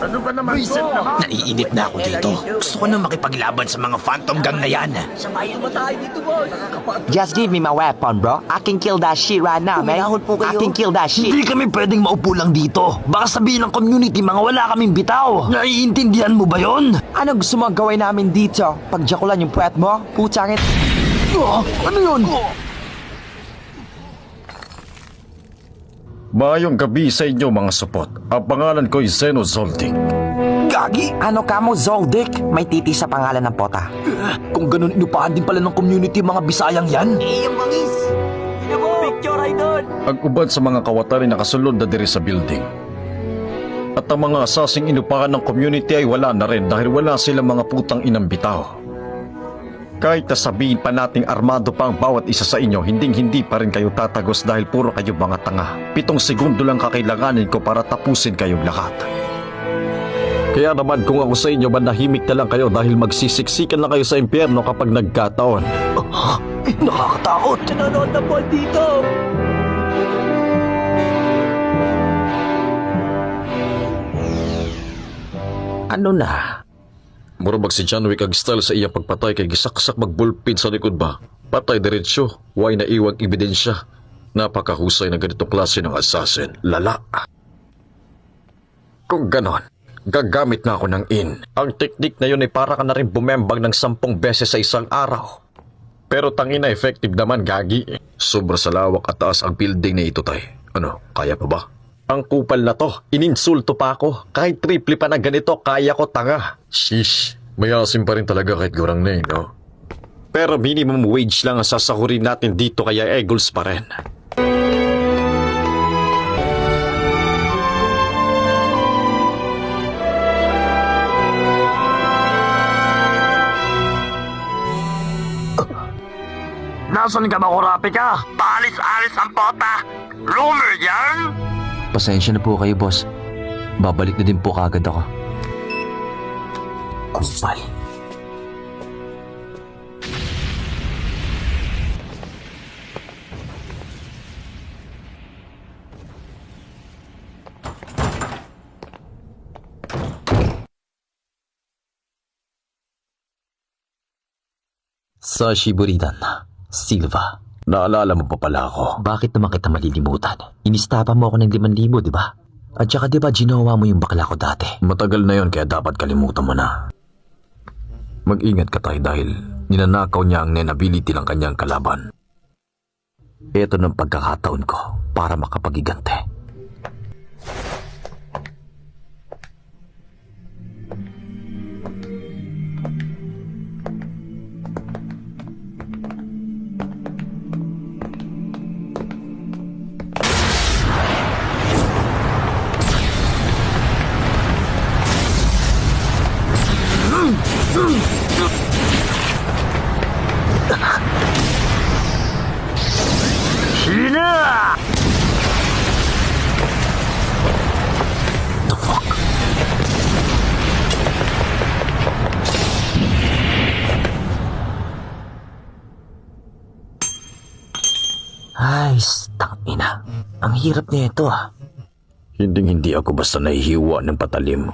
Ano ba naman to? Naiinip na ako dito. Gusto ko na makipaglaban sa mga phantom gang na yan. Samayin mo tayo dito, boss. Just give me my weapon, bro. I can kill that shit right now, man. Umahon po I kayo. can kill that shit. Hindi kami pwedeng maupo lang dito. Baka sabihin ng community mga wala kaming bitaw. Naiintindihan mo ba yon? Ano gusto mo gawin namin dito? Pagjakulan yung puwet mo? Putangit. Ano yun? Maayong gabi sa inyo mga supot. Ang pangalan ko ay Zeno Zoltik. Gagi! Ano ka mo, Zoldyck? May titi sa pangalan ng pota. Kung ganun, inupahan din pala ng community mga Bisayang yan. Yung bangis. Picture ay doon. Ang ubad sa mga kawatari nakasulod na diri sa building. At ang mga asasing inupahan ng community ay wala na rin dahil wala silang mga putang inang bitaw. Kahit nasabihin pa nating armado pa ang bawat isa sa inyo, hindi pa rin kayo tatagos dahil puro kayo mga tanga. 7 segundo lang kakailanganin ko para tapusin kayong lahat. Kaya naman kung ako sa inyo, manahimik na lang kayo dahil magsisiksikan na kayo sa impyerno kapag nagkataon. Nakakatakot. Nanonood na po dito. Ano na? Murabag si John Wick ag style sa iyang pagpatay kay gisaksak magbulpin sa likod ba. Patay diretsyo, way na iwag ebidensya. Napakahusay na ganitong klase ng assassin. Lala. Kung ganon, gagamit na ako ng in. Ang teknik na yun ay para ka na rin bumembang ng 10 beses sa isang araw. Pero tangina effective naman, gagi. Sobra sa lawak at taas ang building na ito, tay. Ano, kaya pa ba? Ang kupal na to, ininsulto pa ako. Kahit triple pa na ganito, kaya ko, tanga. Shish, may asim pa rin talaga kahit gurang na eh, no? Pero minimum wage lang ang sasahurin natin dito kaya eagles pa rin. Nasaan ka ba, Kurapi ka? Paalis-alis ang pota. Rumor yan? Pasensya na po kayo, boss. Babalik na din po kagad ako. Kupal. Sa Shiburidan, Silva. Naalala mo pa pala ako. Bakit naman kita malilimutan? Inistapa mo ako ng 5,000, di ba? At saka di ba ginawa mo yung bakla ko dati? Matagal na yon kaya dapat kalimutan mo na. Mag-ingat ka tayo dahil ninanakaw niya ang nenability ng kanyang kalaban. Ito ng pagkakataon ko para makapagigante. Hina! The fuck? Ay, tangina. Ang hirap nito ah. Hindi ako basta nahihiwa ng patalim.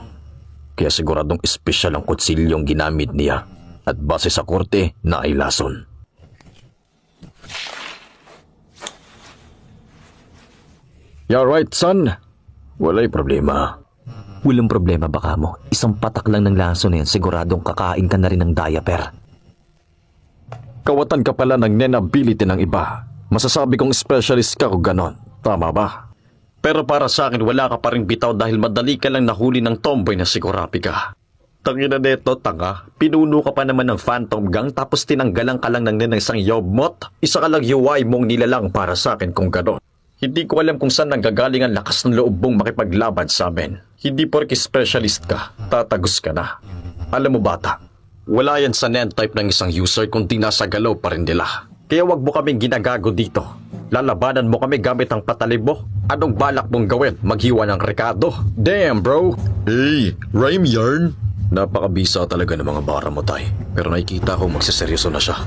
Kaya siguradong espesyal ang kutsilyong ginamit niya at base sa korte na ay lason. You right, son? Wala'y problema. Walang problema baka mo. Isang patak lang ng laso na yan, siguradong kakain ka na rin ng diaper. Kawatan ka pala ng nenability ng iba. Masasabi kong specialist ka kung ganon. Tama ba? Pero para sa akin, wala ka pa rin bitaw dahil madali ka lang nahuli ng tomboy na si Kurapi ka. Tangina neto, tanga. Pinuno ka pa naman ng phantom gang tapos tinanggalan ka lang ng isang yobmot. Isa ka lang UI mong nilalang para sa akin kung ganon. Hindi ko alam kung saan nanggagaling ang lakas ng loob mong makipaglaban sa amin. Hindi porke specialist ka, tatagos ka na. Alam mo bata, wala yan sa NEN-type ng isang user kundi nasa galaw pa rin nila. Kaya wag mo kaming ginagago dito. Lalabanan mo kami gamit ang patalib mo. Anong balak mong gawin? Maghiwa ng rekado? Damn bro! Hey, rhyme yarn? Napakabisa talaga ng mga bara mo tay. Pero nakikita ko magsiseryoso na siya.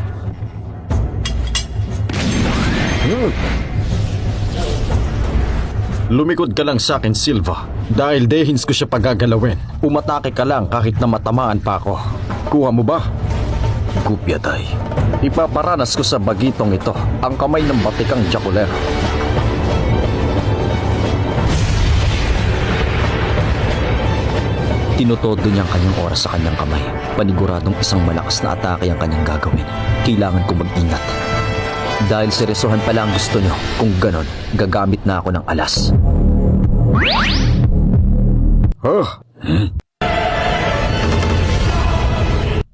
Lumikod ka lang sa akin, Silva. Dahil dehins ko siya pagagalawin, umatake ka lang kahit na matamaan pa ako. Kuha mo ba? Gupyatay. Ipaparanas ko sa bagitong ito ang kamay ng batikang Jaculero. Tinutodo niya ang kanyang oras sa kanyang kamay. Paniguradong isang malakas na atake ang kanyang gagawin. Kailangan kong mag-ingat. Dahil seryosohan pala ang gusto niyo, kung ganon, gagamit na ako ng alas.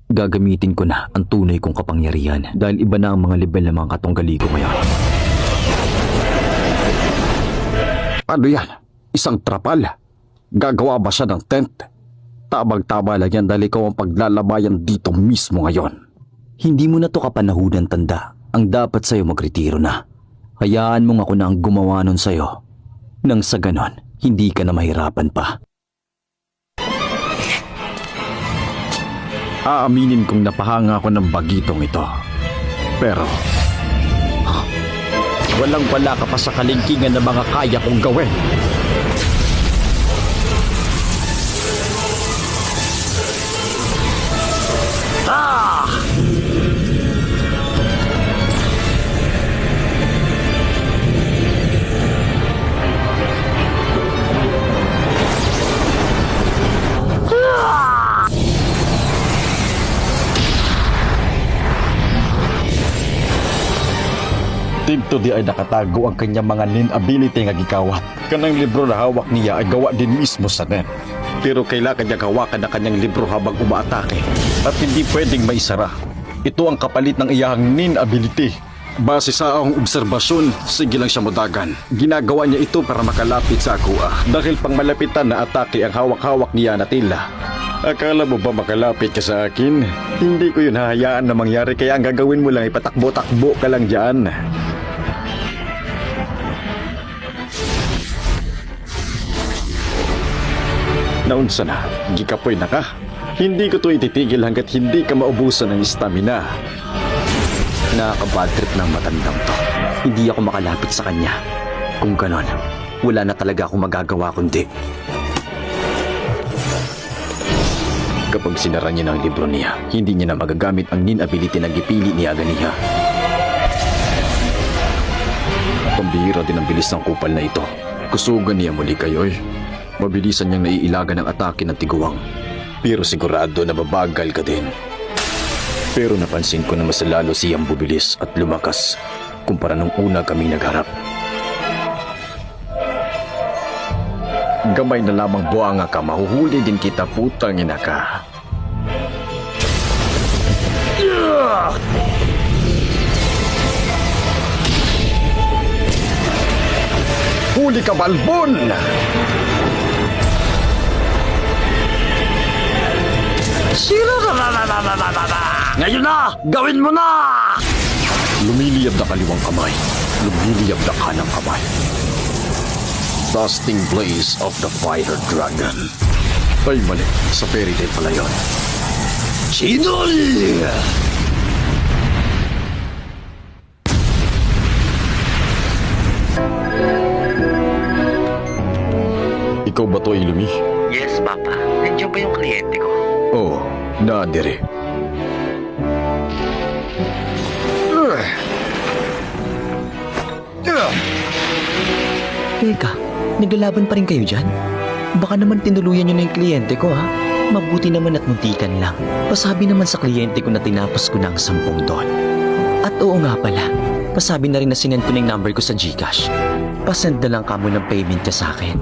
Gagamitin ko na ang tunay kong kapangyarihan dahil iba na ang mga level ng mga katunggali ko ngayon. Ano yan? Isang trapal? Gagawa ba siya ng tent? Tabang-tama lang yan dahil ikaw ang paglalabayan dito mismo ngayon. Hindi mo na to kapanahunan, tanda. Ang dapat sa'yo magretiro na. Hayaan mong ako na ang gumawa nun sa'yo. Nang sa ganon, hindi ka na mahirapan pa. Aaminin kong napahanga ako ng bagitong ito. Pero, walang wala ka pa sa kalingkingan na mga kaya kong gawin. Dito di ay nakatago ang kanyang mga nin ability nga gikawat. Kanang libro na hawak niya ay gawa din mismo sa nin. Pero kailangan niya hawakan ang kanyang libro habang umaatake. At hindi pwedeng maisara. Ito ang kapalit ng iyang nin ability. Base sa akong obserbasyon, sige lang siya modagan. Ginagawa niya ito para makalapit sa akua. Dahil pang malapitan na atake ang hawak-hawak niya na tila. Akala mo ba makalapit ka sa akin? Hindi ko yun hahayaan na mangyari kaya ang gagawin mo lang ipatakbo-takbo ka lang dyan. Naunsa na, gikapoy na ka. Hindi ko to ititigil hanggat hindi ka maubusan ng stamina. Nakaka-bad trip ng matandang to. Hindi ako makalapit sa kanya. Kung ganon, wala na talaga akong magagawa kundi. Kapag sinara niya ng libro niya, hindi niya na magagamit ang nin ability na gipili niya ganiha. Pambihira din ang bilis ng kupal na ito. Kusugan niya muli kayo'y. Mabilisan niyang naiilaga ng atake ng tiguang. Pero sigurado na mabagal ka din. Pero napansin ko na mas lalo siyang bubilis at lumakas kumpara nung una kami nagharap. Gamay na lamang buanga ka, mahuhuli din kita, putang ina ka. Huli ka, Balbon! Ngayon na! Gawin mo na! Lumiliyab na kaliwang kamay. Lumiliyab na kanang kamay. Dusting Blaze of the Fighter Dragon. Ay mali, sa fairy tale pala yun. Chinoli! Ikaw ba to, Ilumi? Yes, Papa. Nandiyan ba yung kliyente ko? Oo, naadiri. Teka, naglalaban pa rin kayo dyan? Baka naman tinuluyan nyo na yung kliyente ko, ha? Mabuti naman at muntikan lang. Pasabi naman sa kliyente ko na tinapos ko na ang 10 doon. At oo nga pala, pasabi na rin na sinend ko na yung number ko sa GCash. Pasend na lang kamo ng payment ka sa akin.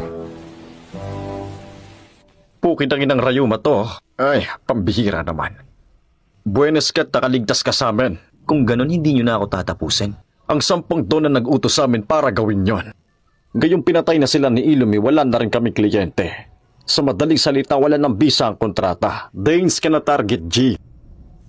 Pukid ang inang rayuma to. Ay, pambihira naman. Buenas ka't nakaligtas ka sa amin. Kung ganon, hindi nyo na ako tatapusin. Ang 10 doon na nag-utos sa amin para gawin yon. Gayong pinatay na sila ni Ilumi, wala na rin kami kliyente. Sa madaling salita, wala ng bisa ang kontrata. Danes ka na target, G.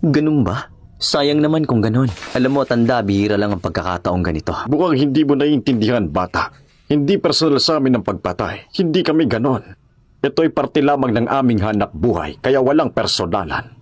Ganun ba? Sayang naman kung ganon. Alam mo, tanda, bihira lang ang pagkakataong ganito. Mukhang hindi mo naiintindihan, bata. Hindi personal sa amin ang pagpatay. Hindi kami ganon. Ito'y parte lamang ng aming hanap buhay, kaya walang personalan.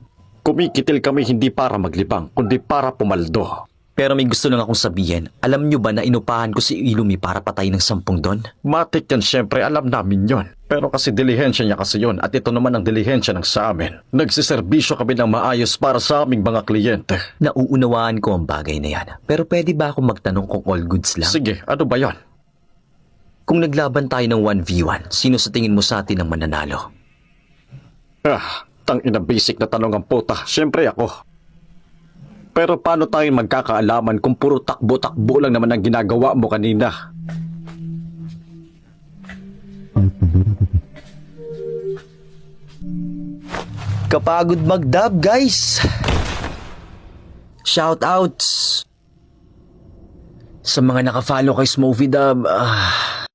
Kumikitil kami hindi para maglibang, kundi para pumaldo. Pero may gusto lang akong sabihin. Alam nyo ba na inupahan ko si Ilumi para patay ng 10 doon? Matik yan, syempre, alam namin yon. Pero kasi dilihensya niya kasi yun at ito naman ang dilihensya ng sa amin. Nagsiservisyo kami ng maayos para sa aming mga kliyente. Nauunawaan ko ang bagay na yan. Pero pwede ba akong magtanong kung all goods lang? Sige, ano ba yan? Kung naglaban tayo ng 1v1, sino sa tingin mo sa atin ang mananalo? Tangina basic na tanong ang puta. Siyempre ako. Pero paano tayo magkakaalaman kung puro takbo-takbo lang naman ang ginagawa mo kanina? Kapagod mag-dub, guys! Shoutouts! Sa mga nakafollow kay Smovie Dub,